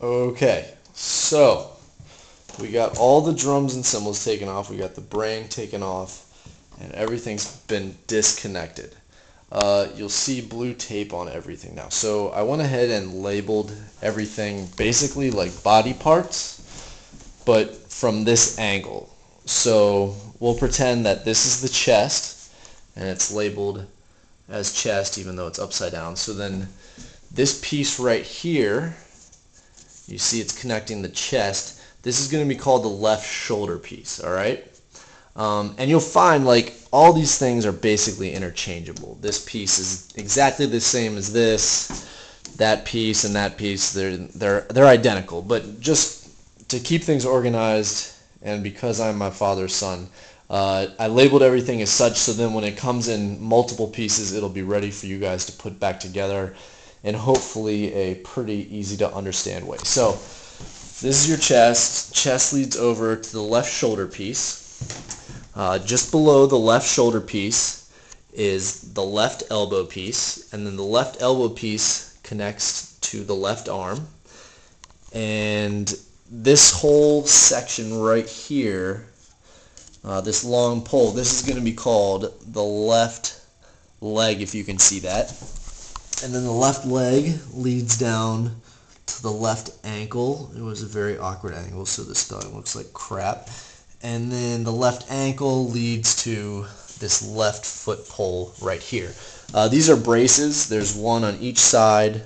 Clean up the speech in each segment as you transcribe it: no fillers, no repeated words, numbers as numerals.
Okay, so we got all the drums and cymbals taken off, we got the brain taken off, and everything's been disconnected. You'll see blue tape on everything now. So I went ahead and labeled everything basically like body parts, but from this angle. So we'll pretend that this is the chest, and it's labeled as chest even though it's upside down. So then this piece right here, you see it's connecting the chest. This is going to be called the left shoulder piece, all right? And you'll find like all these things are basically interchangeable. This piece is exactly the same as this, that piece and that piece. They're identical. But just to keep things organized, and because I'm my father's son, I labeled everything as such, so then when it comes in multiple pieces, it'll be ready for you guys to put back together in hopefully a pretty easy to understand way. So this is your chest. Chest leads over to the left shoulder piece. Just below the left shoulder piece is the left elbow piece, and then the left elbow piece connects to the left arm. And this whole section right here, this long pole, this is going to be called the left leg, if you can see that. And then the left leg leads down to the left ankle. It was a very awkward angle, so the spelling looks like crap. And then the left ankle leads to this left foot pole right here. These are braces. There's one on each side,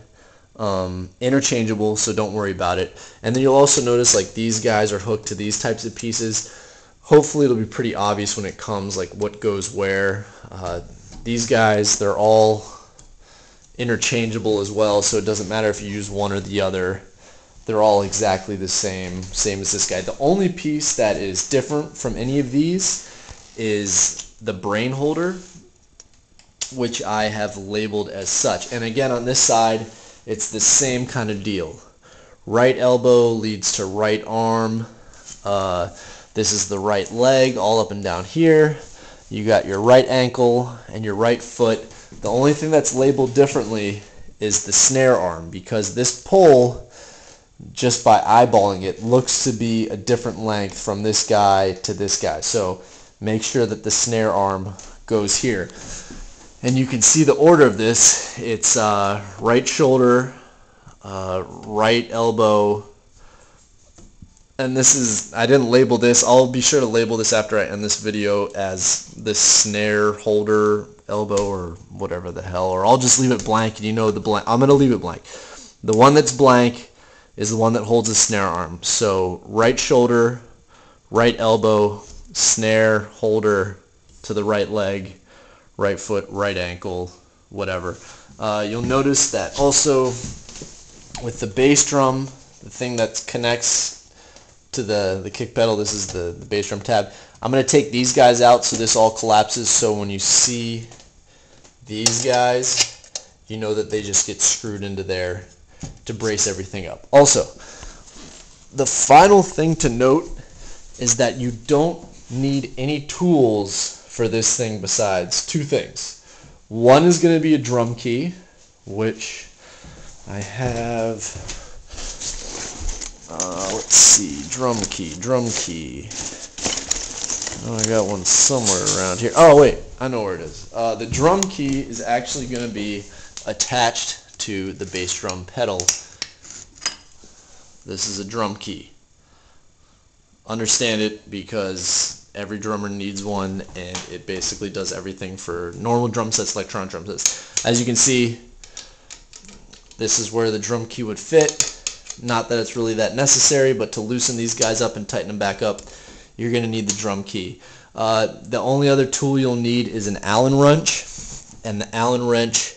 interchangeable, so don't worry about it. And then you'll also notice like these guys are hooked to these types of pieces. Hopefully it'll be pretty obvious when it comes like what goes where. These guys, they're all interchangeable as well, so it doesn't matter if you use one or the other. They're all exactly the same as this guy. The only piece that is different from any of these is the brain holder, which I have labeled as such. And again, on this side, it's the same kind of deal. Right elbow leads to right arm. This is the right leg, all up and down here. You got your right ankle and your right foot. The only thing that's labeled differently is the snare arm, because this pole, just by eyeballing it, looks to be a different length from this guy to this guy. So make sure that the snare arm goes here. And you can see the order of this. It's right shoulder, right elbow, and this is, I didn't label this. I'll be sure to label this after I end this video as the snare holder elbow or whatever the hell, or I'll just leave it blank, and you know the blank. I'm going to leave it blank. The one that's blank is the one that holds the snare arm. So right shoulder, right elbow, snare holder to the right leg, right foot, right ankle, whatever. You'll notice that also with the bass drum, the thing that connects to the kick pedal, this is the bass drum tab. I'm going to take these guys out so this all collapses, so when you see these guys, you know that they just get screwed into there to brace everything up. Also, the final thing to note is that you don't need any tools for this thing besides two things. One is going to be a drum key, which I have, let's see, drum key. Oh, I got one somewhere around here. Oh wait, I know where it is. The drum key is actually going to be attached to the bass drum pedal. This is a drum key. Understand it, because every drummer needs one, and it basically does everything for normal drum sets, electronic drum sets. As you can see, this is where the drum key would fit. Not that it's really that necessary, but to loosen these guys up and tighten them back up, you're going to need the drum key. The only other tool you'll need is an Allen wrench, and the Allen wrench